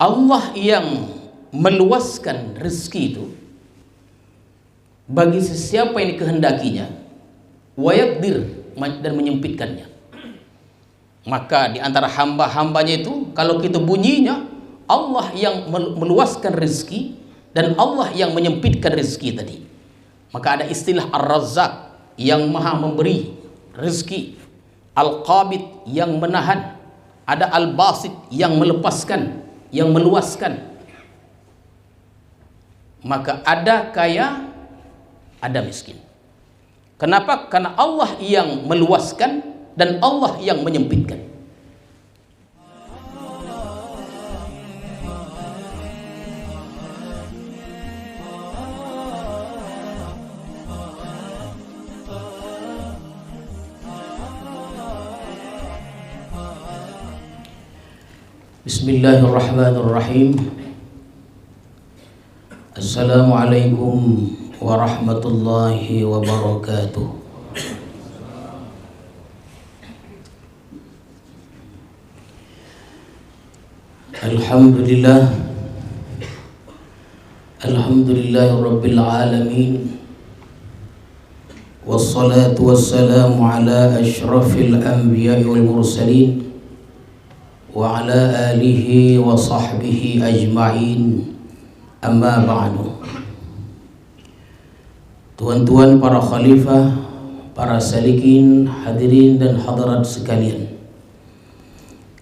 Allah yang meluaskan rezeki itu bagi sesiapa yang dikehendakinya, wa yaqdir, dan menyempitkannya. Maka di antara hamba-hambanya itu, kalau kita bunyinya Allah yang meluaskan rezeki dan Allah yang menyempitkan rezeki tadi, maka ada istilah Ar-Razzaq yang maha memberi rezeki, Al-Qabid yang menahan, ada Al-Basit yang melepaskan, yang meluaskan. Maka ada kaya, ada miskin. Kenapa? Karena Allah yang meluaskan dan Allah yang menyempitkan. Bismillahirrahmanirrahim. Assalamualaikum warahmatullahi wabarakatuh. Alhamdulillah, alhamdulillahirabbil alamin, wassalatu wassalamu ala asyrafil anbiya'i wal mursalin wa ala alihi wa sahbihi ajma'in, amma ba'du. Tuan-tuan para khalifah, para salikin, hadirin dan hadirat sekalian,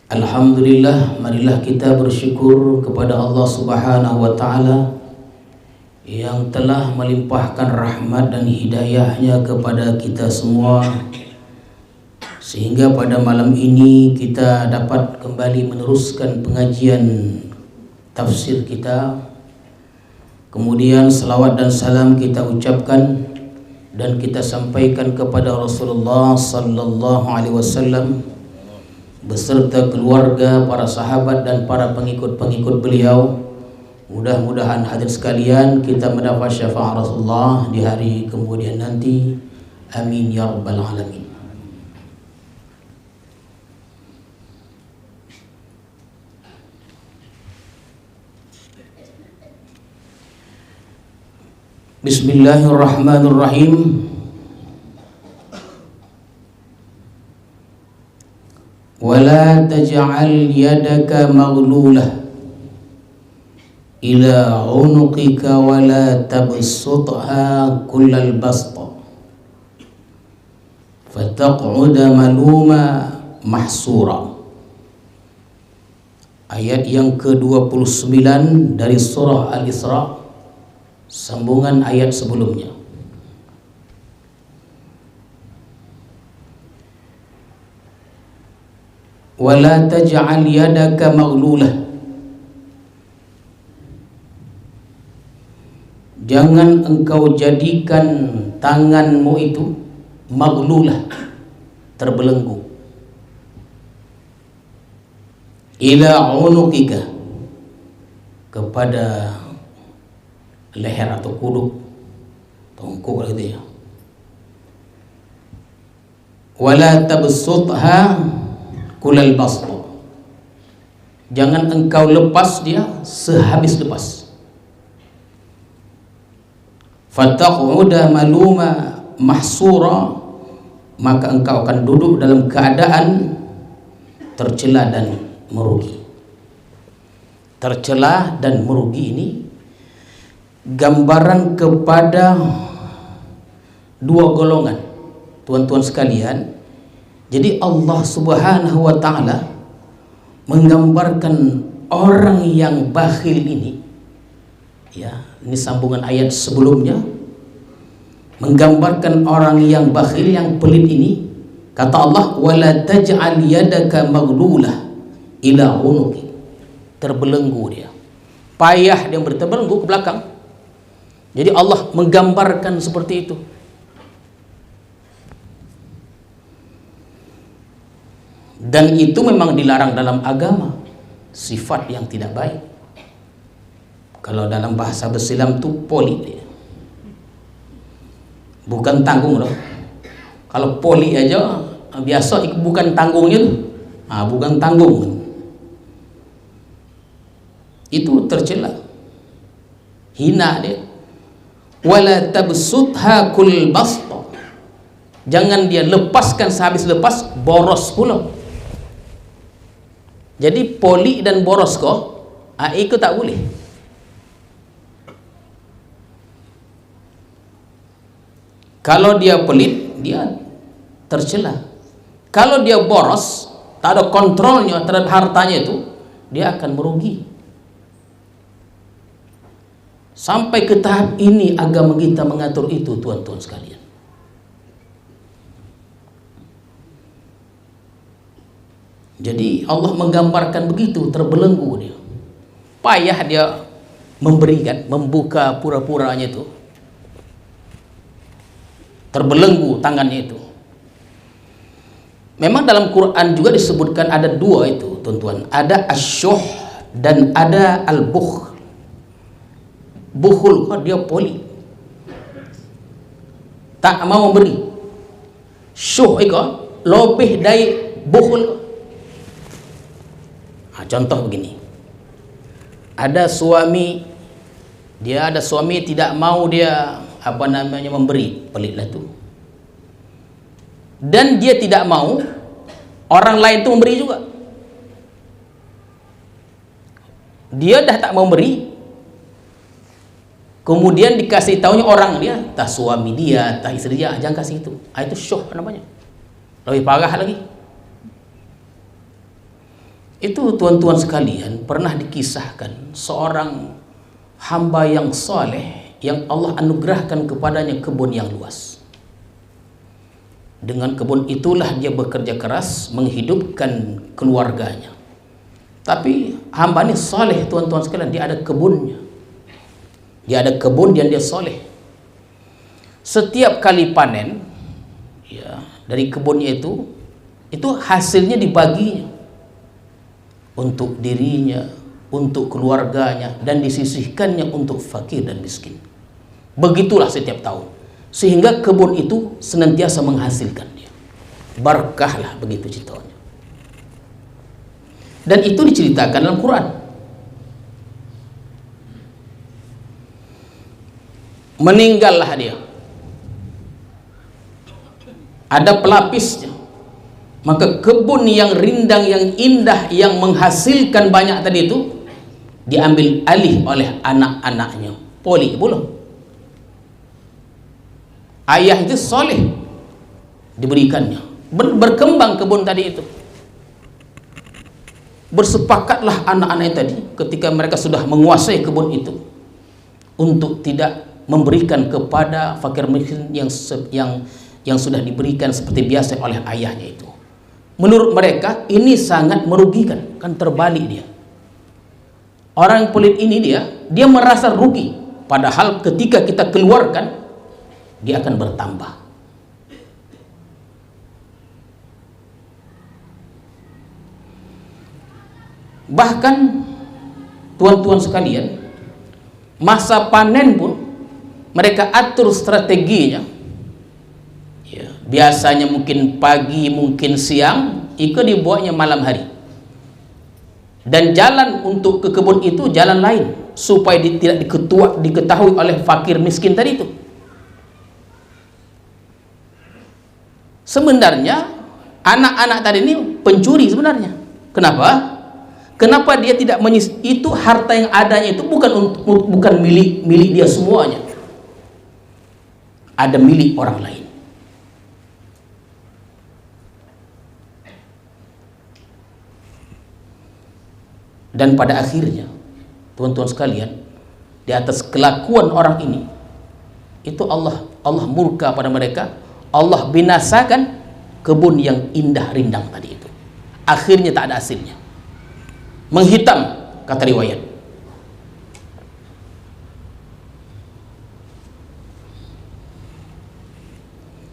alhamdulillah, marilah kita bersyukur kepada Allah Subhanahu wa ta'ala yang telah melimpahkan rahmat dan hidayahnya kepada kita semua, sehingga pada malam ini kita dapat kembali meneruskan pengajian tafsir kita. Kemudian salawat dan salam kita ucapkan dan kita sampaikan kepada Rasulullah sallallahu alaihi wasallam beserta keluarga, para sahabat dan para pengikut-pengikut beliau. Mudah-mudahan hadir sekalian kita mendapat syafaat Rasulullah di hari kemudian nanti. Amin ya rabbal alamin. Bismillahirrahmanirrahim. Wala taj'al yadaka maghlulah ila 'unuqika wala tabsutha kullal basta fataq'uda maluma mahsura. Ayat yang ke-29 dari surah Al-Isra, sambungan ayat sebelumnya. Wala taj'al yadaka maghlulah, jangan engkau jadikan tanganmu itu maghlulah, terbelenggu, ila unuqika, kepada leher atau kuduk, tongkok gitu ya. Wala tabsutha kulal basta, jangan engkau lepas dia sehabis lepas. Fataq'uda maluma mahsura, maka engkau akan duduk dalam keadaan tercela dan merugi. Tercela dan merugi ini gambaran kepada dua golongan, tuan-tuan sekalian. Jadi Allah Subhanahu wa ta'ala menggambarkan orang yang bakhil ini, ya, ini sambungan ayat sebelumnya, menggambarkan orang yang bakhil, yang pelit ini. Kata Allah, wala taj'al yadaka maghlulah ila unuki, terbelenggu dia, payah dia berbelenggu ke belakang. Jadi Allah menggambarkan seperti itu. Dan itu memang dilarang dalam agama, sifat yang tidak baik. Kalau dalam bahasa bersilam itu poli, bukan tanggung loh. Kalau poli aja biasa bukan tanggungnya tuh, bukan tanggung. itu tercela, hina dia. Wala tabsutha kull basta, jangan dia lepaskan sehabis lepas, boros pula. Jadi poli dan boros kok, itu tak boleh. Kalau dia pelit, dia tercela. Kalau dia boros, tak ada kontrolnya terhadap hartanya itu, dia akan merugi. Sampai ke tahap ini agama kita mengatur itu, tuan-tuan sekalian. Jadi Allah menggambarkan begitu, terbelenggu dia. Payah dia memberikan, membuka pura-puranya itu. Terbelenggu tangannya itu. Memang dalam Quran juga disebutkan ada dua itu, tuan-tuan. Ada asyuh dan ada al-bukhl. Bukhul, dia poli, tak mau memberi. Syuh itu lebih dari bukhul. Contoh begini, ada suami, dia ada suami tidak mau dia memberi, pelitlah tu. Dan dia tidak mau orang lain tu memberi juga. Dia dah tak mau beri, kemudian dikasih taunya orang dia, tak suami dia, tak istri dia, jangan kasih itu. Itu syuh namanya. Lebih parah lagi. Itu tuan-tuan sekalian, pernah dikisahkan seorang hamba yang soleh yang Allah anugerahkan kepadanya kebun yang luas. Dengan kebun itulah dia bekerja keras menghidupkan keluarganya. Tapi hamba ini soleh, tuan-tuan sekalian, dia ada kebunnya. Dia ada kebun dan dia soleh. Setiap kali panen, ya, dari kebunnya itu hasilnya dibaginya untuk dirinya, untuk keluarganya, dan disisihkannya untuk fakir dan miskin. Begitulah setiap tahun, sehingga kebun itu senantiasa menghasilkan dia. Berkahlah begitu ceritanya. Dan itu diceritakan dalam Quran. Meninggallah dia, ada pelapisnya, maka kebun yang rindang, yang indah, yang menghasilkan banyak tadi itu diambil alih oleh anak-anaknya. Poli pula. Ayah itu soleh, diberikannya, berkembang kebun tadi itu. Bersepakatlah anak-anaknya tadi ketika mereka sudah menguasai kebun itu untuk tidak memberikan kepada fakir miskin yang sudah diberikan seperti biasa oleh ayahnya itu. Menurut mereka ini sangat merugikan, kan terbalik dia. Orang pelit ini dia merasa rugi, padahal ketika kita keluarkan dia akan bertambah. Bahkan tuan-tuan sekalian, masa panen pun mereka atur strateginya. Ya, biasanya mungkin pagi, mungkin siang, itu dibuatnya malam hari. Dan jalan untuk ke kebun itu jalan lain, supaya tidak diketahui oleh fakir miskin tadi itu. Sebenarnya anak-anak tadi ini pencuri sebenarnya. Kenapa? Kenapa dia tidak itu harta yang adanya itu bukan milik dia semuanya. Ada milik orang lain. Dan pada akhirnya, tuan-tuan sekalian, di atas kelakuan orang ini, itu Allah murka pada mereka. Allah binasakan kebun yang indah rindang tadi itu. Akhirnya tak ada hasilnya. Menghitam, kata riwayat.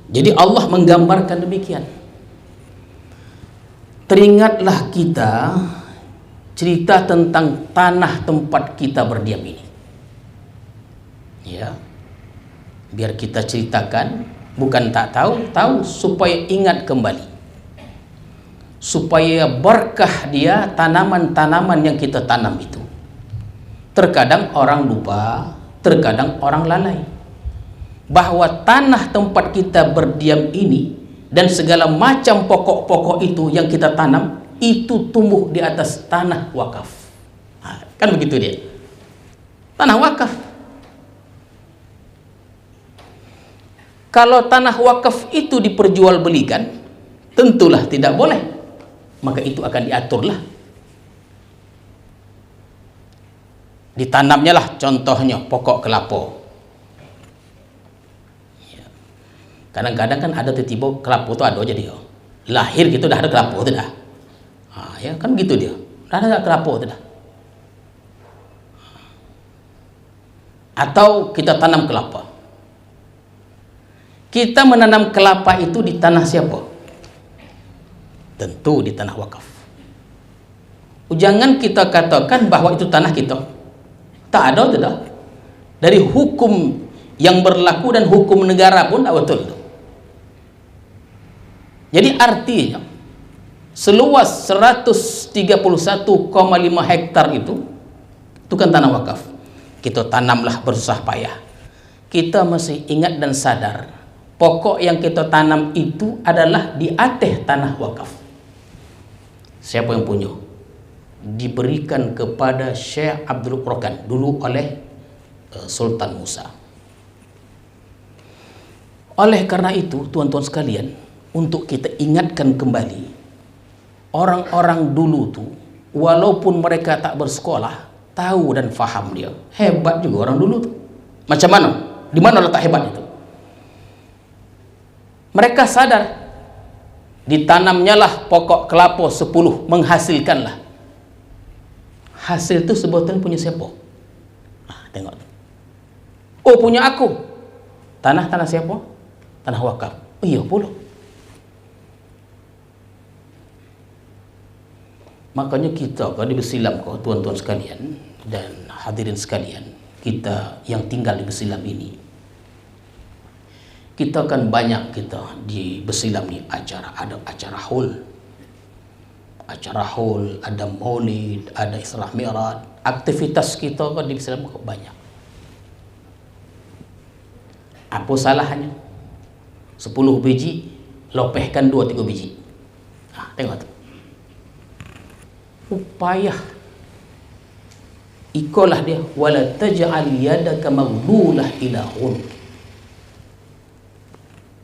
Jadi Allah menggambarkan demikian. Teringatlah kita cerita tentang tanah tempat kita berdiam ini. Ya. Biar kita ceritakan, bukan tak tahu supaya ingat kembali. Supaya berkah dia tanaman-tanaman yang kita tanam itu. Terkadang orang lupa, terkadang orang lalai bahwa tanah tempat kita berdiam ini dan segala macam pokok-pokok itu yang kita tanam itu tumbuh di atas tanah wakaf. Kan begitu dia, tanah wakaf. Kalau tanah wakaf itu diperjualbelikan, tentulah tidak boleh, maka itu akan diaturlah. Ditanamnya lah contohnya pokok kelapa. Kadang-kadang kan ada tiba-tiba kelapa itu ada aja dia. Lahir gitu dah ada kelapa itu dah. Ya kan begitu dia. Dah ada kelapa itu dah. Atau kita tanam kelapa. Kita menanam kelapa itu di tanah siapa? Tentu di tanah wakaf. Jangan kita katakan bahwa itu tanah kita. Tak ada, tidak. Dari hukum yang berlaku dan hukum negara pun tak betul. Jadi artinya seluas 131,5 hektar itu kan tanah wakaf. Kita tanamlah bersusah payah. Kita masih ingat dan sadar pokok yang kita tanam itu adalah di atas tanah wakaf. Siapa yang punya? Diberikan kepada Syekh Abdul Rokan dulu oleh Sultan Musa. Oleh karena itu, tuan-tuan sekalian, untuk kita ingatkan kembali, orang-orang dulu tuh, walaupun mereka tak bersekolah, tahu dan faham dia. Hebat juga orang dulu tuh. Macam mana? Di mana letak hebat itu? Mereka sadar, ditanamnya lah pokok kelapa 10, menghasilkanlah. Hasil itu sebetulnya punya siapa? Tengok. Oh, punya aku. Tanah siapa? Tanah wakaf. Oh, iya pula. Makanya kita kalau di Besilam kau tuan-tuan sekalian dan hadirin sekalian, kita yang tinggal di Besilam ini, kita kan banyak kita di Besilam ni acara, ada acara haul, ada maulid, ada Isra Mi'raj. Aktivitas kita kan di Besilam banyak. Apa salahnya? 10 biji lopehkan 2-3 biji. Tengok tu. Upaya ikolah dia, wala taj'al yadaka maghlulah ila unuq.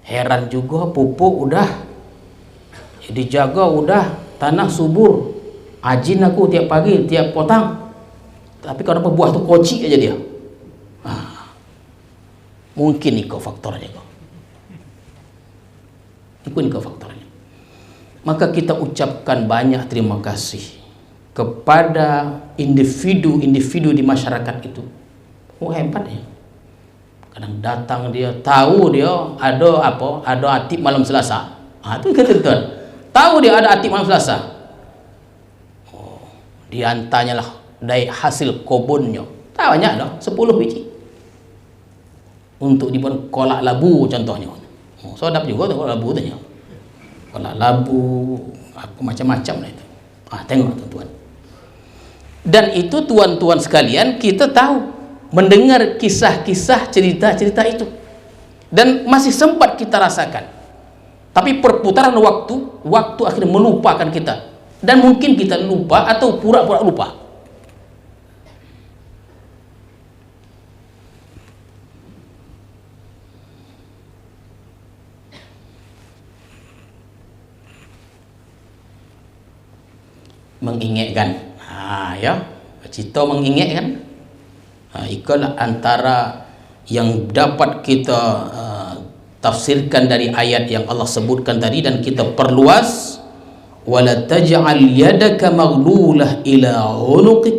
Heran juga, pupuk udah, dijaga udah, tanah subur, ajin aku tiap pagi, tiap potang, tapi kalau apa buah tu koci aja dia. Mungkin ikut faktornya kok. Ikut faktornya. Maka kita ucapkan banyak terima kasih kepada individu-individu di masyarakat itu. Oh, hebat ya. Kadang datang dia, tahu dia ada atib malam Selasa. Itu kan tahu dia ada atib malam Selasa. Oh, diantaranya lah dari hasil kebunnya. Tak banyak dah, 10 biji. Untuk dibuat kolak labu contohnya. Oh, sedap juga tu kolak labu tu. Kolak labu, apa macam-macam lah itu. Tengok tuan-tuan. Dan itu tuan-tuan sekalian, kita tahu, mendengar kisah-kisah, cerita-cerita itu. Dan masih sempat kita rasakan. Tapi perputaran waktu akhirnya melupakan kita. Dan mungkin kita lupa atau pura-pura lupa. Mengingatkan, ya, cerita mengingatkan. Itulah antara yang dapat kita tafsirkan dari ayat yang Allah sebutkan tadi, dan kita perluas, wala taj'al yadaka maghlulah ila unuqik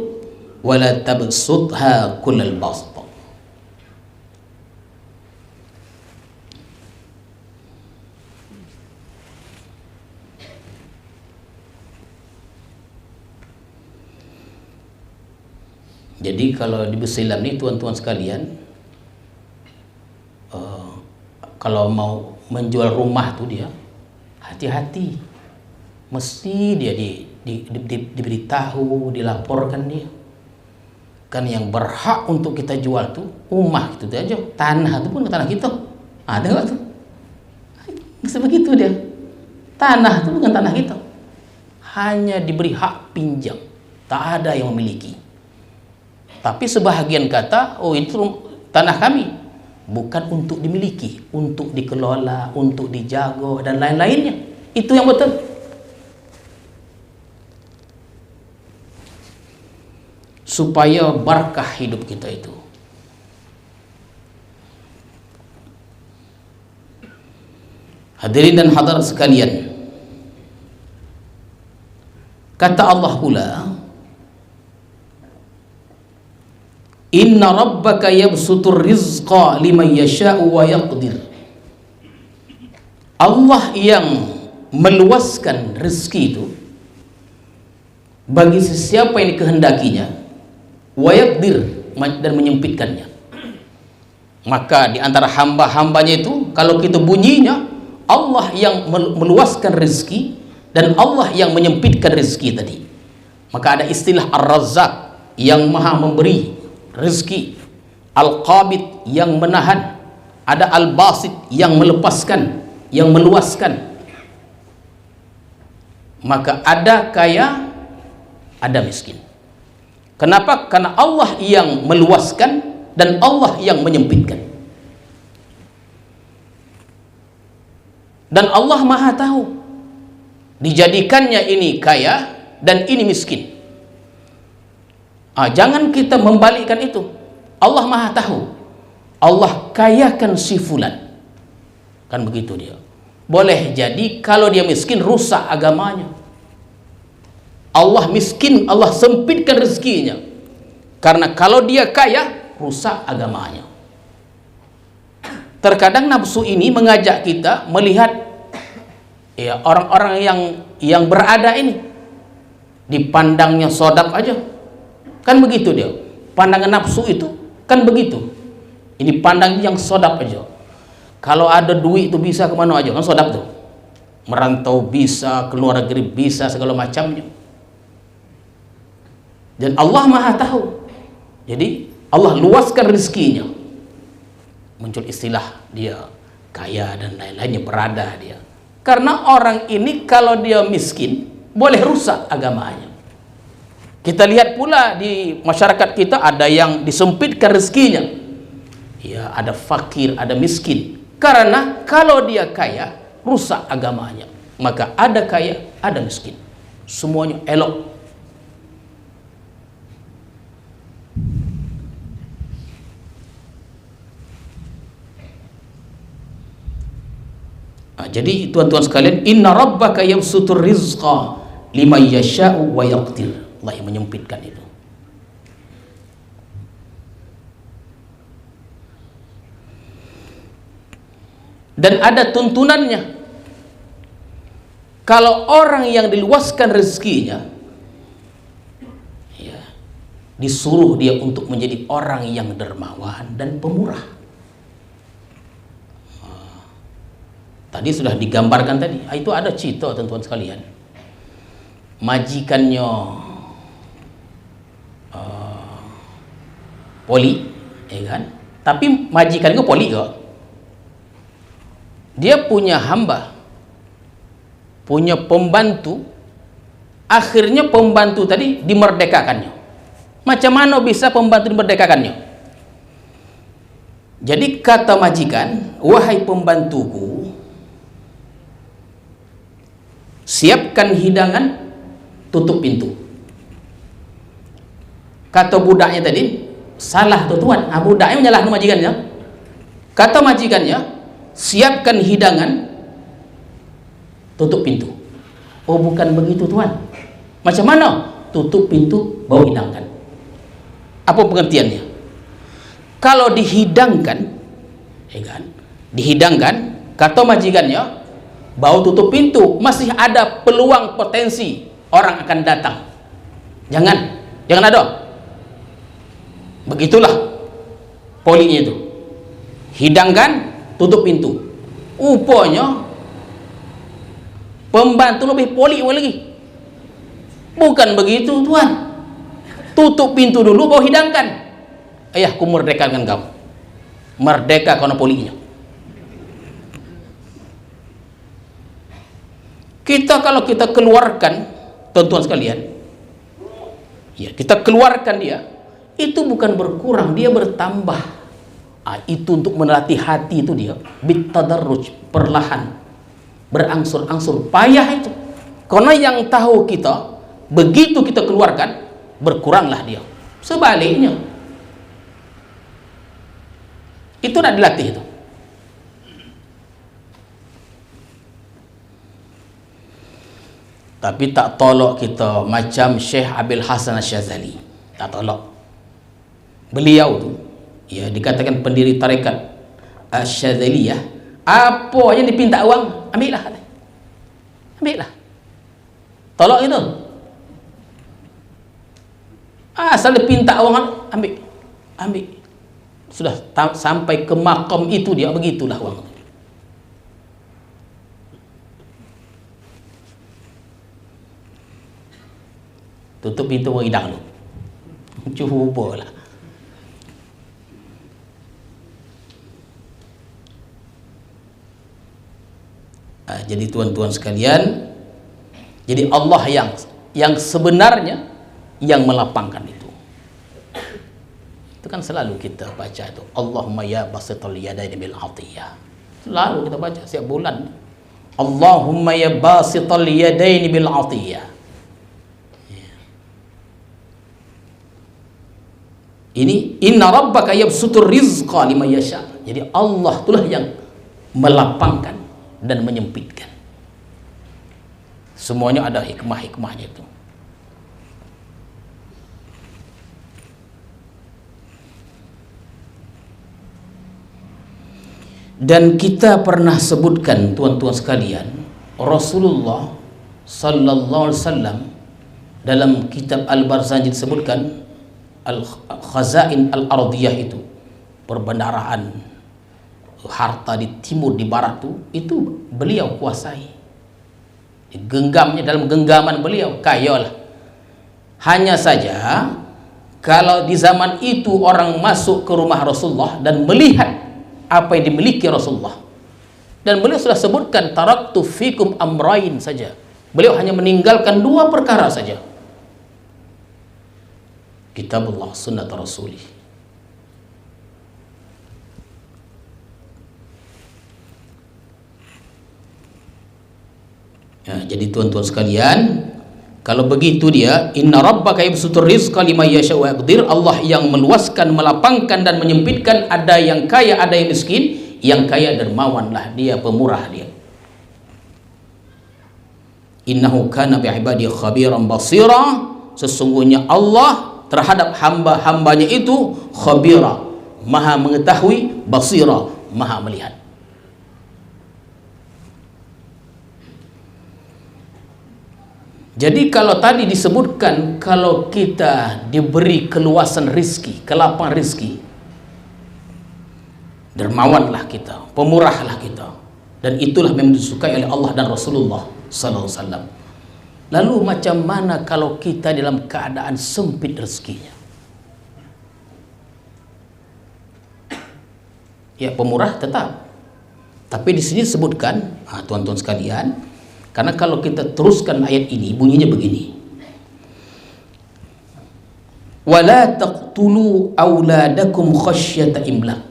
wala tabsutha kullal bast. Jadi kalau di Besilam ni tuan-tuan sekalian, kalau mau menjual rumah tu dia hati-hati, mesti dia diberitahu, dilaporkan dia. Kan yang berhak untuk kita jual tuh rumah itu aja, tanah itu pun tanah kita. Ada nggak tuh? Sebegitu dia. Tanah itu bukan tanah kita. Hanya diberi hak pinjam, tak ada yang memiliki. Tapi sebahagian kata, oh itu tanah kami, bukan untuk dimiliki, untuk dikelola, untuk dijaga dan lain-lainnya. Itu yang betul. Supaya barakah hidup kita itu. Hadirin dan hadirat sekalian, kata Allah pula, inna rabbaka yabsutur rizqa liman yasha'u wa yaqdir. Allah yang meluaskan rezeki itu bagi sesiapa yang dikehendakinya, wa yaqdir, dan menyempitkannya. Maka di antara hamba-hambanya itu, kalau kita bunyinya Allah yang meluaskan rezeki dan Allah yang menyempitkan rezeki tadi, maka ada istilah Ar-Razzaq yang maha memberi rezeki, Al-Qabid yang menahan, ada Al-Basit yang melepaskan, yang meluaskan. Maka ada kaya, ada miskin. Kenapa? Karena Allah yang meluaskan dan Allah yang menyempitkan. Dan Allah maha tahu dijadikannya ini kaya dan ini miskin. Jangan kita membalikkan itu. Allah maha tahu, Allah kayakan si fulan, kan begitu dia. Boleh jadi kalau dia miskin rusak agamanya. Allah miskin, Allah sempitkan rezekinya, karena kalau dia kaya rusak agamanya. Terkadang nafsu ini mengajak kita melihat ya orang-orang yang berada ini dipandangnya sodap aja, kan begitu dia. Pandangan nafsu itu kan begitu. Ini pandang yang sodap aja. Kalau ada duit itu bisa kemana aja, kan sodap tuh. Merantau bisa, keluar negeri bisa, segala macamnya. Dan Allah maha tahu. Jadi Allah luaskan rezekinya. Muncul istilah dia kaya dan lain-lainnya, berada dia. Karena orang ini kalau dia miskin boleh rusak agamanya. Kita lihat pula di masyarakat kita ada yang disempitkan rezekinya. Ya, ada fakir, ada miskin. Karena kalau dia kaya rusak agamanya. Maka ada kaya, ada miskin. Semuanya elok. Jadi tuan-tuan sekalian, inna rabbaka yabsutur rizqa liman yasha'u wa yaqdir. Allah yang menyempitkan itu. Dan ada tuntunannya. Kalau orang yang diluaskan rezekinya, ya, disuruh dia untuk menjadi orang yang dermawan dan pemurah. Tadi sudah digambarkan tadi. Itu ada cerita teman-teman sekalian. Majikannya poli, ya kan? Tapi majikannya poli kok. Dia punya hamba, punya pembantu. Akhirnya pembantu tadi dimerdekakannya. Macam mana bisa pembantu dimerdekakannya? Jadi kata majikan, wahai pembantuku, siapkan hidangan, tutup pintu. Kata budaknya tadi, salah tuh tuan. Budaknya menyalahkan majikannya. Kata majikannya, siapkan hidangan, tutup pintu. Oh, bukan begitu tuan. Macam mana? Tutup pintu, bawa hidangkan. Apa pengertiannya? Kalau dihidangkan, ya kan? Dihidangkan, kata majikannya, bau tutup pintu, masih ada peluang potensi orang akan datang. Jangan ada. Begitulah polinya itu. Hidangkan, tutup pintu. Rupanya pembantu lebih poli lagi. Bukan begitu tuan. tutup pintu dulu, baru hidangkan. Ayah, ku merdekakan kamu. Merdeka karena polinya. Kita kalau kita keluarkan, tuan-tuan sekalian, ya kita keluarkan dia, itu bukan berkurang, dia bertambah. Itu untuk melatih hati itu dia, bitadarruj, perlahan, berangsur-angsur, payah itu. Karena yang tahu kita, begitu kita keluarkan, berkuranglah dia. Sebaliknya, itu nak dilatih itu. Tapi tak tolak kita macam Syekh Abil Hasan Asyazali. Tak tolak. Beliau tu, ya dikatakan pendiri tarekat Asyazaliyah. Apa yang dipinta uang, ambillah. Ambillah. Tolak itu. Asal dipinta uang, ambil. Ambil. Sudah sampai ke makam itu dia, begitulah uang. Tutup pintu hidang lu. Cuba lah. Jadi tuan-tuan sekalian, jadi Allah yang sebenarnya yang melapangkan itu. Itu kan selalu kita baca itu. Allahumma ya basital yadaini bil atiyah. Selalu kita baca setiap bulan. Allahumma ya basital yadaini bil atiyah. Ini inna rabbaka yabsutur rizqa liman yasha. Jadi Allah itulah yang melapangkan dan menyempitkan. Semuanya ada hikmah-hikmahnya itu. Dan kita pernah sebutkan tuan-tuan sekalian, Rasulullah sallallahu alaihi wasallam dalam kitab Al-Barzanji disebutkan al-khazain al-ardiyah itu, perbendaharaan harta di timur di barat itu beliau kuasai. Genggamnya, dalam genggaman beliau kaya lah. Hanya saja kalau di zaman itu orang masuk ke rumah Rasulullah dan melihat apa yang dimiliki Rasulullah, dan beliau sudah sebutkan taraktu fikum amrain saja, beliau hanya meninggalkan 2 perkara saja, Kitabullah sunnat Rasulih. Ya, jadi tuan-tuan sekalian, kalau begitu dia, inna rabbaka yabsutur rizqa liman yasha wa yaqdir, Allah yang meluaskan, melapangkan dan menyempitkan, ada yang kaya, ada yang miskin. Yang kaya dermawanlah dia, pemurah dia. Innahu kana bi'ibadi khabiran basira, sesungguhnya Allah terhadap hamba-hambanya itu khabira, maha mengetahui, basira, maha melihat. Jadi kalau tadi disebutkan kalau kita diberi keluasan rizki, kelapangan rizki, dermawanlah kita, pemurahlah kita, dan itulah memang disukai oleh Allah dan Rasulullah sallallahu alaihi wasallam. Lalu macam mana kalau kita dalam keadaan sempit rezekinya? Ya, pemurah tetap. Tapi di sini disebutkan, tuan-tuan sekalian, karena kalau kita teruskan ayat ini bunyinya begini. Wala taqtulu auladakum khasyata imlaq.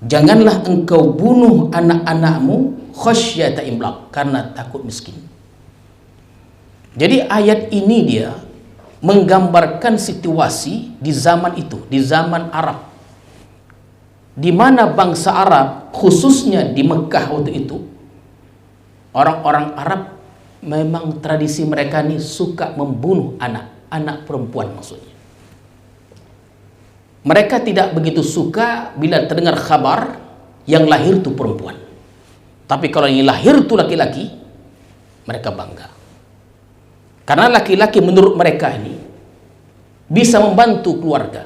Janganlah engkau bunuh anak-anakmu khasyata imlaq, karena takut miskin. Jadi ayat ini dia menggambarkan situasi di zaman itu, di zaman Arab, di mana bangsa Arab, khususnya di Mekah waktu itu, orang-orang Arab memang tradisi mereka ini suka membunuh anak perempuan maksudnya. Mereka tidak begitu suka bila terdengar kabar yang lahir itu perempuan. Tapi kalau yang lahir itu laki-laki, mereka bangga. Karena laki-laki menurut mereka ini bisa membantu keluarga,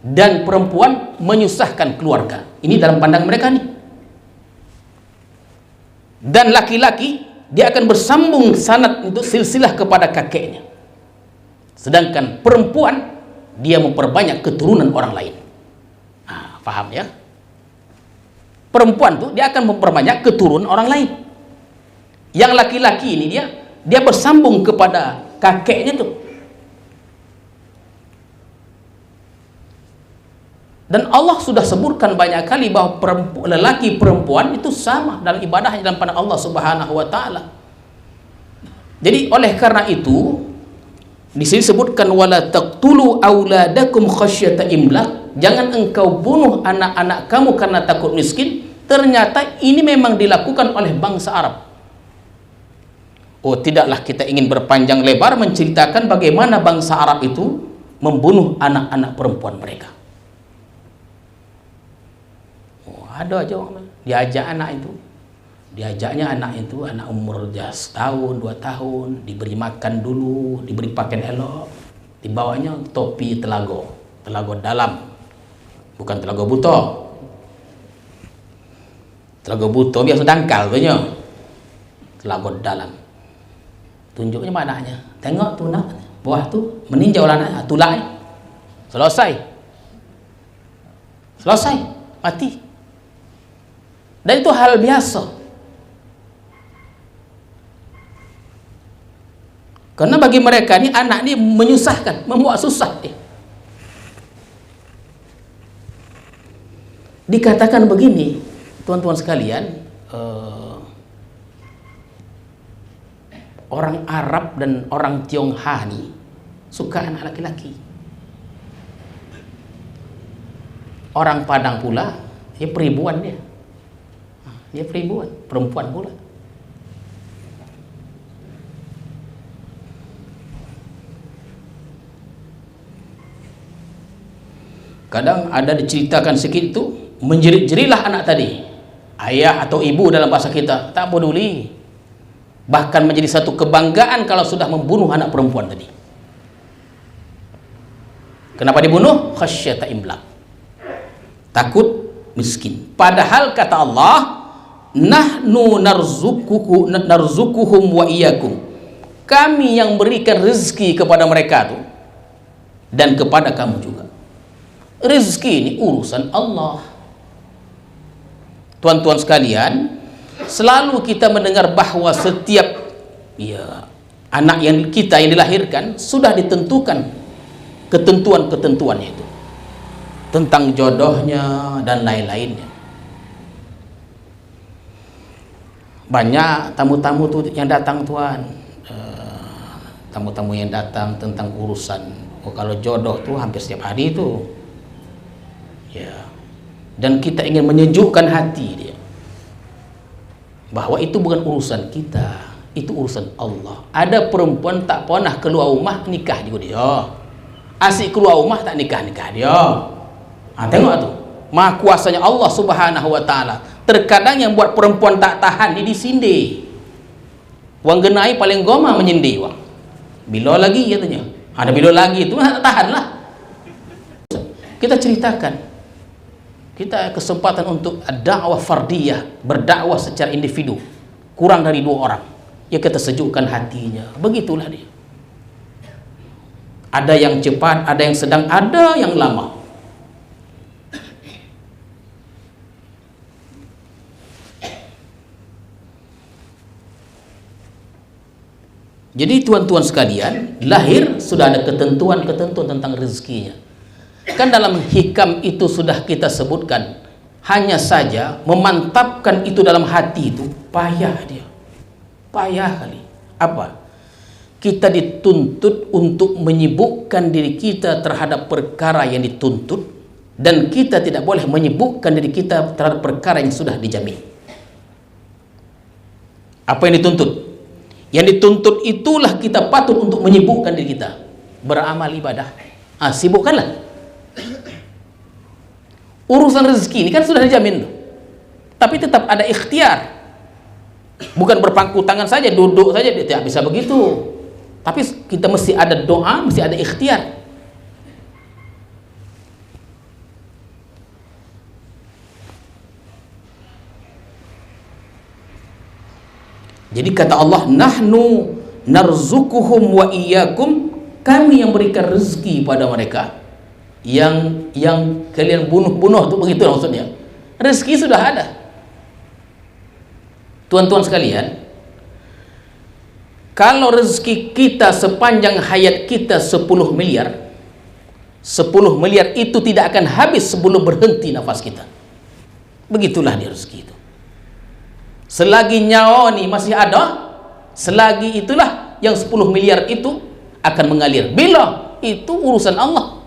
dan perempuan menyusahkan keluarga. Ini dalam pandangan mereka nih. Dan laki-laki dia akan bersambung sanad untuk silsilah kepada kakeknya. Sedangkan perempuan dia memperbanyak keturunan orang lain. Nah, paham ya? Perempuan tuh dia akan memperbanyak keturunan orang lain. Yang laki-laki ini dia bersambung kepada kakeknya tuh. Dan Allah sudah sebutkan banyak kali bahwa lelaki perempuan itu sama dalam ibadahnya dalam pandangan Allah Subhanahu wa taala. Jadi oleh karena itu di sini disebutkan wala taqtulu auladakum khasyata imlaq, jangan engkau bunuh anak-anak kamu karena takut miskin. Ternyata ini memang dilakukan oleh bangsa Arab. Oh, tidaklah kita ingin berpanjang lebar menceritakan bagaimana bangsa Arab itu membunuh anak-anak perempuan mereka. Oh, ada aja orang diajak anak itu, anak umur setahun, 2 tahun, diberi makan dulu, diberi pakaian elok, dibawanya topi telago dalam, bukan telago buto. Telago buto biasa dangkal punya, telago dalam. Tunjuknya mananya, tengok tuh nak, buah tuh meninjau lah nak, tulai, selesai, mati. Dan itu hal biasa. Karena bagi mereka ini anak ini menyusahkan, membuat susah dia. Dikatakan begini, teman-teman sekalian, orang Arab dan orang Tionghoa ini suka anak laki-laki. Orang Padang pula, dia peribuan dia. Dia peribuan, perempuan pula. Kadang ada diceritakan sedikit itu, menjerit-jerilah anak tadi, ayah atau ibu dalam bahasa kita, tak peduli. Bahkan menjadi satu kebanggaan kalau sudah membunuh anak perempuan tadi. Kenapa dibunuh? Khasyata imlaq, takut miskin. Padahal kata Allah, nahnu narzukuhum wa iyyakum, kami yang berikan rezeki kepada mereka tuh dan kepada kamu juga. Rezeki ini urusan Allah. Tuan-tuan sekalian, selalu kita mendengar bahwa setiap anak yang kita yang dilahirkan sudah ditentukan ketentuan-ketentuannya itu tentang jodohnya dan lain-lainnya. Banyak tamu-tamu tuh yang datang tuan, tamu-tamu yang datang tentang urusan kalau jodoh tuh hampir setiap hari itu. Ya. Dan kita ingin menyejukkan hati dia bahwa itu bukan urusan kita, itu urusan Allah. Ada perempuan tak pernah keluar rumah, nikah juga dia. Asik keluar rumah tak nikah dia. Tengok tuh, maha kuasanya Allah Subhanahu wa taala. Terkadang yang buat perempuan tak tahan dia disindir. Wang genai paling goma menyindir wang. Bila lagi katanya. Ada bila lagi itu tak tahan lah. Kita ceritakan. Kita kesempatan untuk dakwah fardiyah, berdakwah secara individu, kurang dari 2 orang, ya kita sejukkan hatinya. Begitulah dia. Ada yang cepat, ada yang sedang, ada yang lama. Jadi tuan-tuan sekalian, lahir sudah ada ketentuan-ketentuan tentang rezekinya. Kan dalam hikam itu sudah kita sebutkan, hanya saja memantapkan itu dalam hati itu payah dia, payah kali. Apa? Kita dituntut untuk menyibukkan diri kita terhadap perkara yang dituntut, dan kita tidak boleh menyibukkan diri kita terhadap perkara yang sudah dijamin. Apa yang dituntut? Yang dituntut itulah kita patut untuk menyibukkan diri kita, beramal ibadah. Sibukkanlah. Urusan rezeki ini kan sudah dijamin, tapi tetap ada ikhtiar. Bukan berpangku tangan saja, duduk saja, tidak bisa begitu. Tapi kita mesti ada doa, mesti ada ikhtiar. Jadi kata Allah, nahnu narzukuhum wa iyyakum, kami yang berikan rezeki pada mereka. Yang kalian bunuh itu begitu maksudnya. Rezeki sudah ada. Tuan-tuan sekalian, kalau rezeki kita sepanjang hayat kita 10 miliar, 10 miliar itu tidak akan habis sebelum berhenti nafas kita. Begitulah dia rezeki itu. Selagi nyawa ini masih ada, selagi itulah yang 10 miliar itu akan mengalir. Bila itu urusan Allah.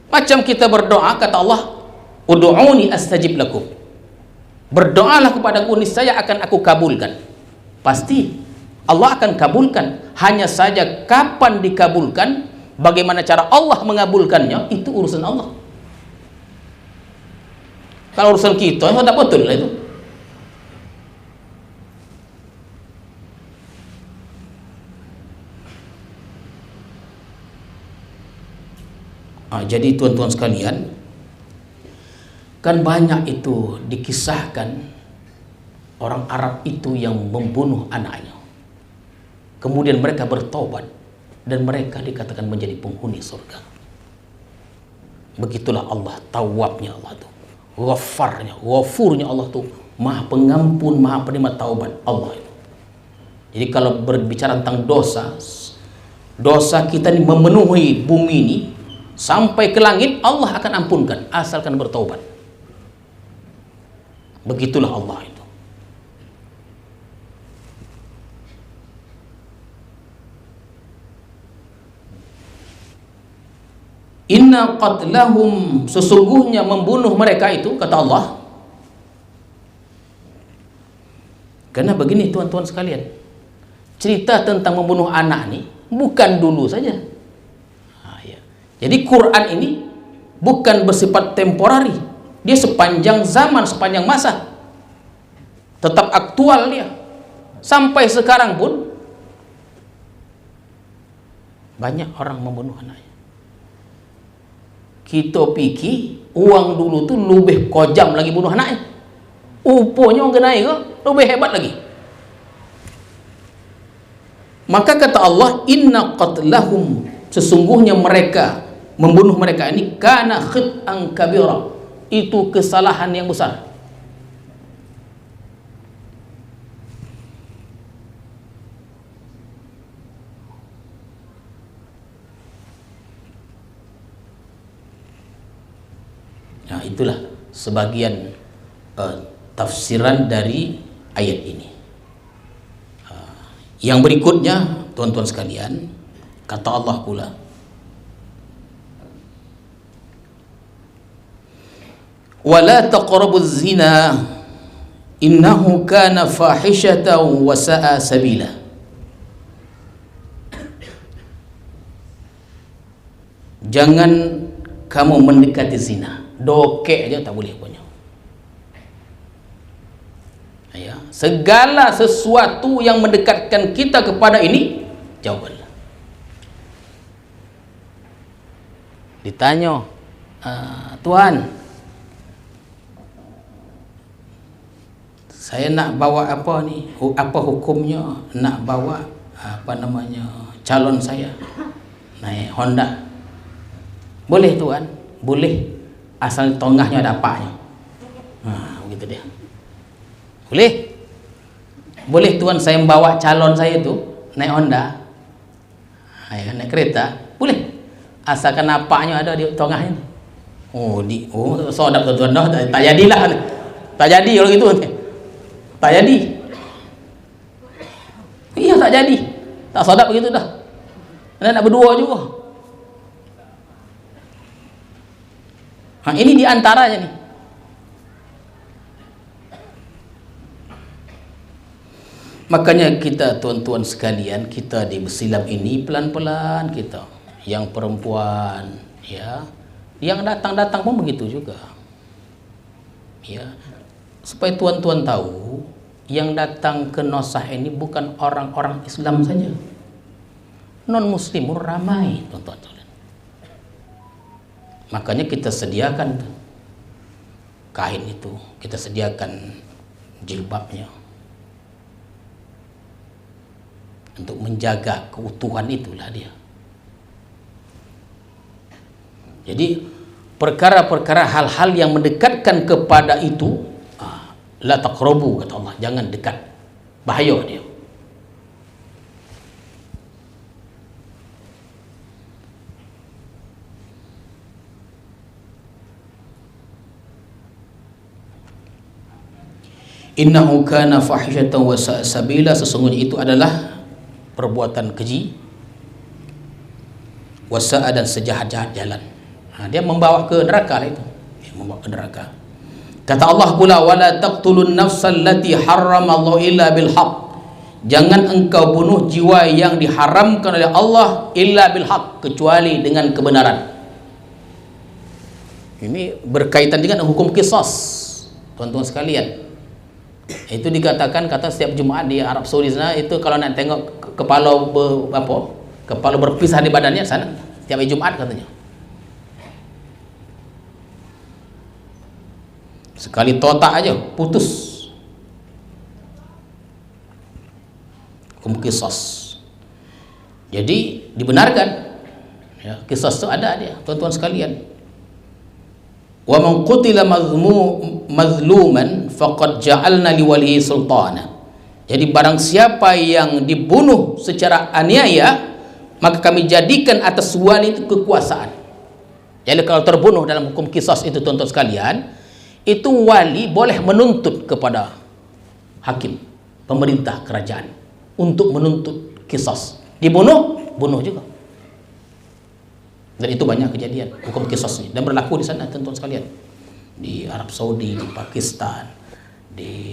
Macam kita berdoa, kata Allah, ud'uni astajib lakum. Berdoalah kepadaku, niscaya akan aku kabulkan. Pasti Allah akan kabulkan. Hanya saja kapan dikabulkan, bagaimana cara Allah mengabulkannya, itu urusan Allah. Kalau urusan kita, tidak betul lah itu. Jadi tuan-tuan sekalian, kan banyak itu dikisahkan orang Arab itu yang membunuh anaknya, kemudian mereka bertobat dan mereka dikatakan menjadi penghuni surga. Begitulah Allah, tawabnya Allah itu, ghafarnya, ghafurnya Allah itu, maha pengampun, maha penerima taubat Allah itu. Jadi kalau berbicara tentang dosa, dosa kita ini memenuhi bumi ini sampai ke langit, Allah akan ampunkan asalkan bertaubat. Begitulah Allah itu. Inna qatlahum, sesungguhnya membunuh mereka itu, kata Allah. Karena begini tuan-tuan sekalian, cerita tentang membunuh anak ini bukan dulu saja. Jadi Quran ini bukan bersifat temporari, dia sepanjang zaman, sepanjang masa tetap aktual dia. Sampai sekarang pun banyak orang membunuh anaknya. Kita pikir uang dulu tuh lebih kojam lagi bunuh anaknya, uponya orang kenai ke lebih hebat lagi. Maka kata Allah, inna qatlahum, sesungguhnya mereka, membunuh mereka ini, kana khit'an kabira, itu kesalahan yang besar. Nah, itulah sebagian tafsiran dari ayat ini. Yang berikutnya, tuan-tuan sekalian, kata Allah pula, wala taqrabuz zina innahu kana fahishatan wa sa'a sabila. Jangan kamu mendekati zina, dokek aja tak boleh punya. Ya, segala sesuatu yang mendekatkan kita kepada ini, jauhlah. Ditanya, Tuan, saya nak bawa apa nih? Apa hukumnya nak bawa calon saya naik Honda? Boleh Tuan, boleh, asal tongahnya ada apanya. Begitu dia. Boleh, boleh Tuan, saya membawa calon saya itu naik Honda, naik kereta, boleh, asalkan apanya ada di tongahnya. Sodap tuan-tuan, tak jadilah, tak jadi kalau gitu. Tak jadi. Iya, tak jadi. Tak sodap begitu dah. Anda nak berdua juga. Ini diantaranya nih. Makanya kita, tuan-tuan sekalian, kita di Besilam ini pelan-pelan kita, yang perempuan, ya, yang datang-datang pun begitu juga. Ya. Supaya tuan-tuan tahu, yang datang ke Nosah ini bukan orang-orang Islam saja, non-muslim ramai, tuan-tuan. Makanya kita sediakan kain itu, kita sediakan jilbabnya. untuk menjaga keutuhan itulah dia. Jadi perkara-perkara hal-hal yang mendekatkan kepada itu, la taqrabu, kata Allah, jangan dekat, bahaya dia. Innahu kana fahishatan wa sa'a sabila, sesungguhnya itu adalah perbuatan keji, wa sa'a, dan sejahat-jahat jalan. Dia membawa ke neraka lah itu. Dia membawa ke neraka. Kata Allah pula, wala taqtulun nafsal lati harramallahu illa bil haqq. Jangan engkau bunuh jiwa yang diharamkan oleh Allah illa bil haqq, kecuali dengan kebenaran. Ini berkaitan dengan hukum qisas, tuan-tuan sekalian. Itu dikatakan, kata setiap Jumaat di Arab Saudi sana, itu kalau nak tengok kepala berpisah di badannya sana, setiap Jumaat katanya. Sekali totak aja putus. Hukum qisas. Jadi dibenarkan. Ya, qisas itu ada dia, tuan-tuan sekalian. Wa man qutila mazluman faqad ja'alna liwalihi sultana. Jadi barang siapa yang dibunuh secara aniaya, maka kami jadikan atas wali itu kekuasaan. Jadi kalau terbunuh dalam hukum qisas itu, tuan-tuan sekalian, itu wali boleh menuntut kepada hakim, pemerintah, kerajaan untuk menuntut qisas. Dibunuh, bunuh juga. Dan itu banyak kejadian hukum qisas ini, dan berlaku di sana, tuan-tuan sekalian, di Arab Saudi, di Pakistan,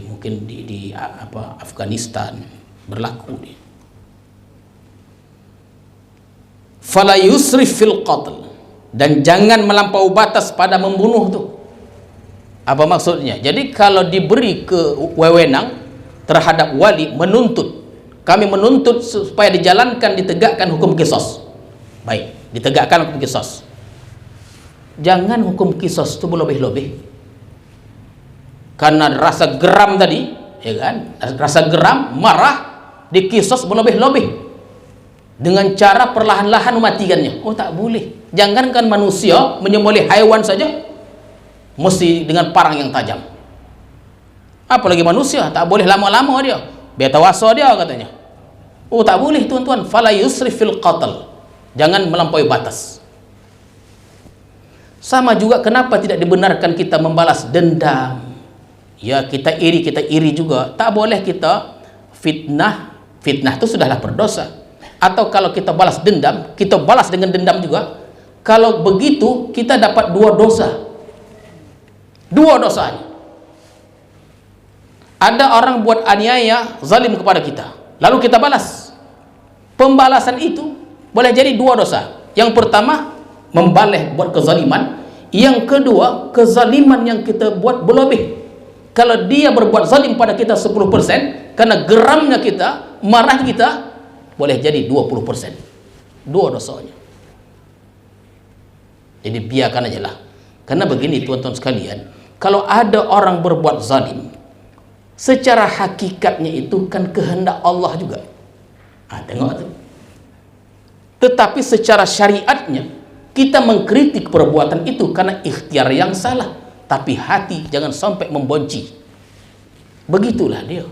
mungkin di Afghanistan berlaku. Fala yusrif fil qatl, dan jangan melampaui batas pada membunuh tuh. Apa maksudnya? Jadi kalau diberi kewenang terhadap wali menuntut, kami menuntut supaya dijalankan, ditegakkan hukum qisas. Baik, ditegakkan hukum qisas. Jangan hukum qisas itu berlebih-lebih. Karena rasa geram tadi, ya kan? Rasa geram, marah, di qisas berlebih-lebih. Dengan cara perlahan-lahan mematikannya. Oh, tak boleh. Jangankan manusia menyembelih haiwan saja, mesti dengan parang yang tajam. Apalagi manusia, tak boleh lama-lama dia. Biar tawasa dia katanya. Oh, tak boleh, tuan-tuan. Fala yusrif fil qatl. Jangan melampaui batas. Sama juga, kenapa tidak dibenarkan kita membalas dendam? Ya, kita iri juga. Tak boleh kita fitnah. Fitnah itu sudahlah berdosa. Atau kalau kita balas dendam, kita balas dengan dendam juga. Kalau begitu, kita dapat dua dosa. Dua dosanya. Ada orang buat aniaya, zalim kepada kita, lalu kita balas. Pembalasan itu boleh jadi dua dosa. Yang pertama, membalas buat kezaliman. Yang kedua, kezaliman yang kita buat berlebih. Kalau dia berbuat zalim pada kita 10%, karena geramnya kita, marah kita, boleh jadi 20%. Dua dosanya. Jadi biarkan aja lah. Karena begini, tuan-tuan sekalian, kalau ada orang berbuat zalim, secara hakikatnya itu kan kehendak Allah juga. Tengok tu. Tetapi secara syariatnya, kita mengkritik perbuatan itu karena ikhtiar yang salah, tapi hati jangan sampai membenci. Begitulah dia.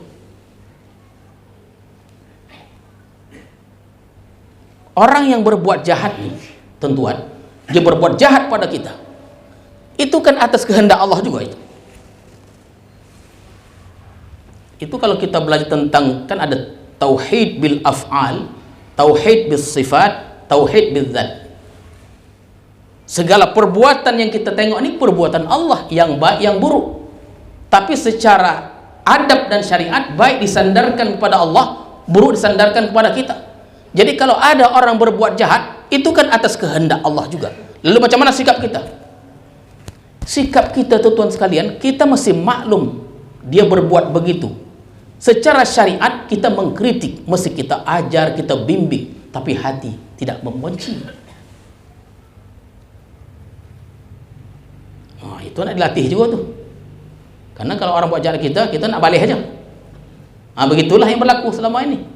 Orang yang berbuat jahat nih, tentuan, dia berbuat jahat pada kita, itu kan atas kehendak Allah juga itu. Itu kalau kita belajar tentang, kan ada tauhid bil af'al, tauhid bil sifat, tauhid bil dzat. Segala perbuatan yang kita tengok ini perbuatan Allah, yang baik yang buruk. Tapi secara adab dan syariat, baik disandarkan kepada Allah, buruk disandarkan kepada kita. Jadi kalau ada orang berbuat jahat, itu kan atas kehendak Allah juga. Lalu macam mana sikap kita? Sikap kita, tuan-tuan sekalian, kita mesti maklum dia berbuat begitu. Secara syariat kita mengkritik, mesti kita ajar, kita bimbing, tapi hati tidak membenci. Itu nak dilatih juga tuh. Karena kalau orang buat jahat kita nak balik aja. Begitulah yang berlaku selama ini.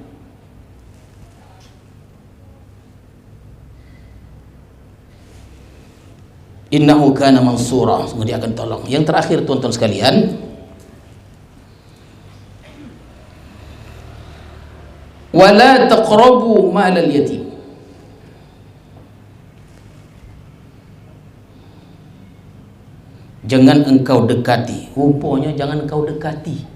Innahu kana mansura, sungguh dia akan tolong. Yang terakhir tuan-tuan sekalian, wala taqrabu malal yatim. Jangan engkau dekati, rupanya jangan engkau dekati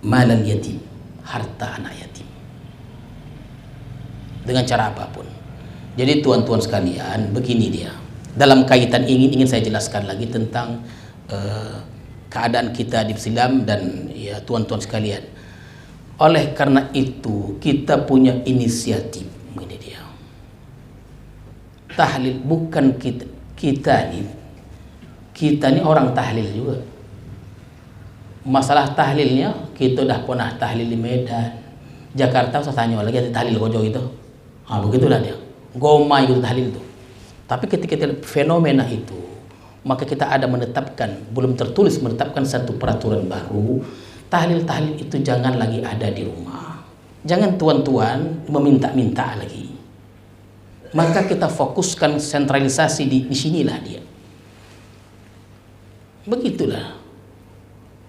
malal yatim, harta anak yatim, dengan cara apapun. Jadi tuan-tuan sekalian, begini dia. Dalam kaitan ingin saya jelaskan lagi tentang keadaan kita di Islam dan ya tuan-tuan sekalian. Oleh karena itu kita punya inisiatif. Begini dia. Tahlil bukan kita nih orang tahlil juga. Masalah tahlilnya kita udah pernah tahlil di Medan, Jakarta. Saya tanya lagi ada tahlil kojo itu. Begitulah dia. Gomai itu tahlil itu. Tapi ketika fenomena itu, maka kita ada menetapkan, belum tertulis menetapkan satu peraturan baru. Tahlil-tahlil itu jangan lagi ada di rumah. Jangan tuan-tuan meminta-minta lagi. Maka kita fokuskan sentralisasi di sinilah dia. Begitulah.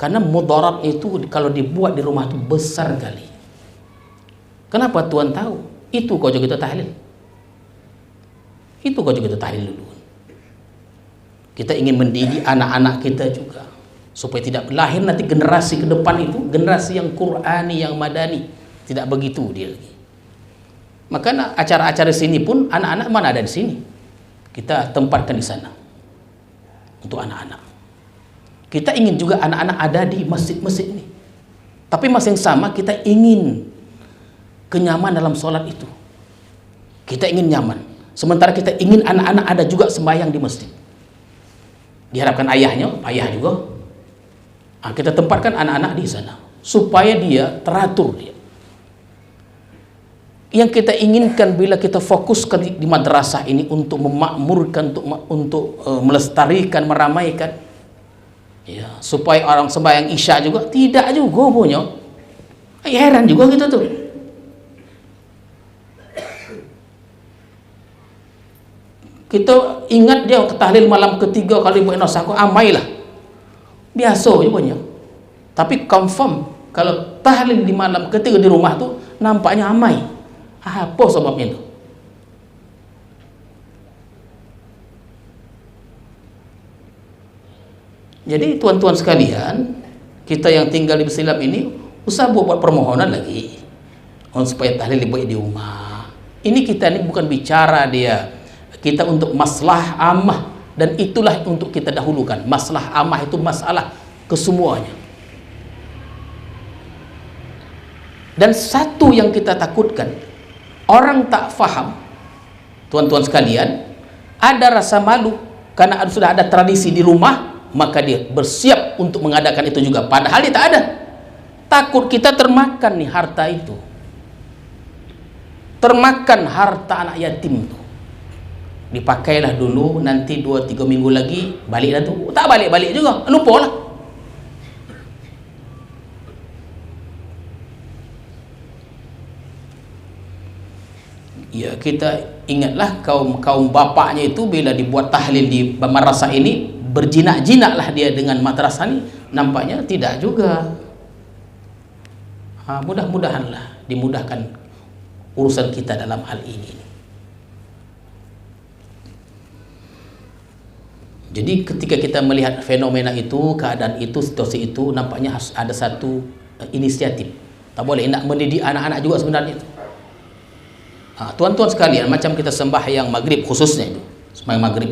Karena mudarat itu kalau dibuat di rumah itu besar kali. Kenapa tuan tahu? Itu kau juga kita tahlil. Itu kau juga kita tahlil dulu. Kita ingin mendidik anak-anak kita juga supaya tidak lahir nanti generasi ke depan itu generasi yang Qur'ani, yang madani. Tidak begitu dia lagi. Maka acara-acara sini pun anak-anak mana ada di sini. Kita tempatkan di sana untuk anak-anak. Kita ingin juga anak-anak ada di masjid-masjid ini. Tapi masih yang sama kita ingin kenyaman dalam sholat itu. Kita ingin nyaman. Sementara kita ingin anak-anak ada juga sembahyang di masjid. Diharapkan ayah juga. Kita tempatkan anak-anak di sana supaya dia teratur dia. Yang kita inginkan bila kita fokuskan di madrasah ini untuk memakmurkan, untuk melestarikan, meramaikan, ya, supaya orang sembahyang isya juga tidak juga punya. Heran juga kita tuh. Kita ingat dia tahlil malam ketiga kali buat nasaku amailah. Biasa aja banyak. Tapi confirm kalau tahlil di malam ketiga di rumah tuh nampaknya amai. Apa sebabnya itu? Jadi tuan-tuan sekalian, kita yang tinggal di Islam ini usah buat permohonan lagi supaya tahlil dibuat di rumah. Ini kita ini bukan bicara dia, kita untuk masalah ammah, dan itulah untuk kita dahulukan. Masalah ammah itu masalah kesemuanya. Dan satu yang kita takutkan, orang tak faham, tuan-tuan sekalian, ada rasa malu karena sudah ada tradisi di rumah, maka dia bersiap untuk mengadakan itu juga, padahal dia tak ada. Takut kita termakan nih harta itu, termakan harta anak yatim tuh. Dipakailah dulu, nanti 2-3 minggu lagi baliklah tuh, tak balik-balik juga, lupa lah. Ya, kita ingatlah kaum bapaknya itu bila dibuat tahlil di madrasah ini, berjinak-jinaklah dia dengan madrasah ini, nampaknya tidak juga. Mudah-mudahanlah dimudahkan urusan kita dalam hal ini. Jadi ketika kita melihat fenomena itu, keadaan itu, situasi itu, nampaknya harus ada satu inisiatif. Tak boleh nak mendidik anak-anak juga sebenarnya itu. Tuan-tuan sekalian, macam kita sembahyang maghrib khususnya itu, sembahyang maghrib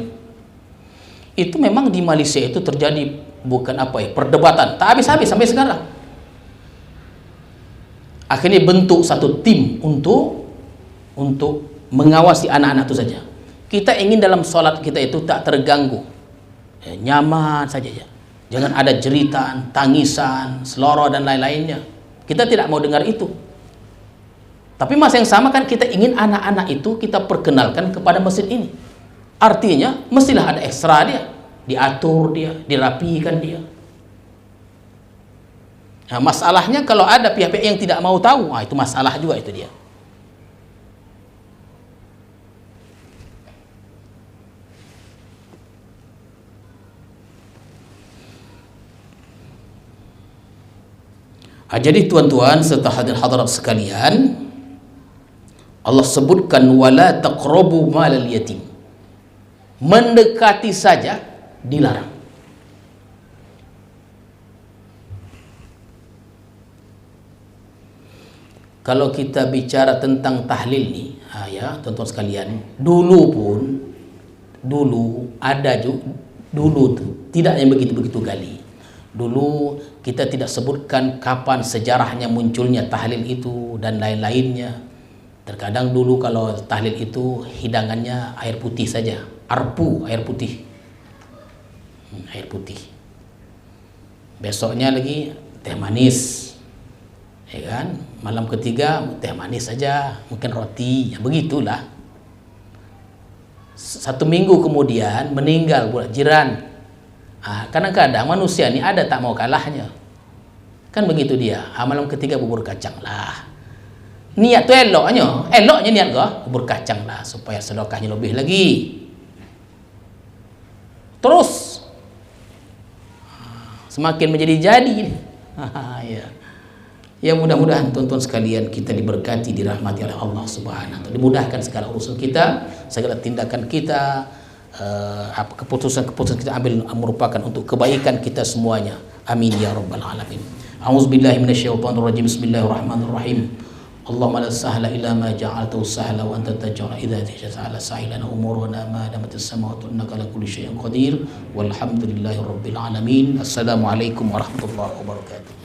itu memang di Malaysia itu terjadi bukan perdebatan tak habis-habis sampai sekarang. Akhirnya bentuk satu tim untuk mengawasi anak-anak itu saja. Kita ingin dalam sholat kita itu tak terganggu, nyaman saja ya. Jangan ada jeritan, tangisan, seloroh dan lain-lainnya. Kita tidak mau dengar itu. Tapi masa yang sama kan kita ingin anak-anak itu kita perkenalkan kepada masjid ini. Artinya mestilah ada ekstra dia, diatur dia, dirapikan dia. Nah, masalahnya kalau ada pihak-pihak yang tidak mau tahu, itu masalah juga itu dia. Jadi tuan-tuan serta hadirat sekalian, Allah sebutkan wala taqrabu malal yatim. Mendekati saja dilarang. Kalau kita bicara tentang tahlil nih, ya tuan-tuan sekalian, dulu ada juga, dulu tuh tidak yang begitu gali. Dulu kita tidak sebutkan kapan sejarahnya munculnya tahlil itu dan lain-lainnya. Terkadang dulu kalau tahlil itu hidangannya air putih saja, arpu, air putih, air putih. Besoknya lagi teh manis, ya kan? Malam ketiga teh manis saja, mungkin roti, ya begitulah. 1 minggu kemudian meninggal pula jiran. Kadang-kadang manusia ini ada tak mau kalahnya, kan begitu dia. Malam ketiga bubur kacang lah. Niat tu eloknya niat kau bubur kacang lah supaya sedekahnya lebih lagi. Terus semakin menjadi-jadi. Ya. Ya mudah-mudahan tuan-tuan sekalian kita diberkati, dirahmati oleh Allah Subhanahu wa taala. Dimudahkan segala urusan kita, segala tindakan kita, keputusan kita ambil merupakan untuk kebaikan kita semuanya. Amin ya rabbal alamin. A'udzubillahi minasyaitonir rajim. Bismillahirrahmanirrahim. Allahumma la sahla illa ma ja'altahu sahla wa anta taj'al idza taj'ala sahilan umurana ma damat as-samawati innaka ala kulli syai'in qadir. Walhamdulillahi rabbil alamin. Assalamualaikum warahmatullahi wabarakatuh.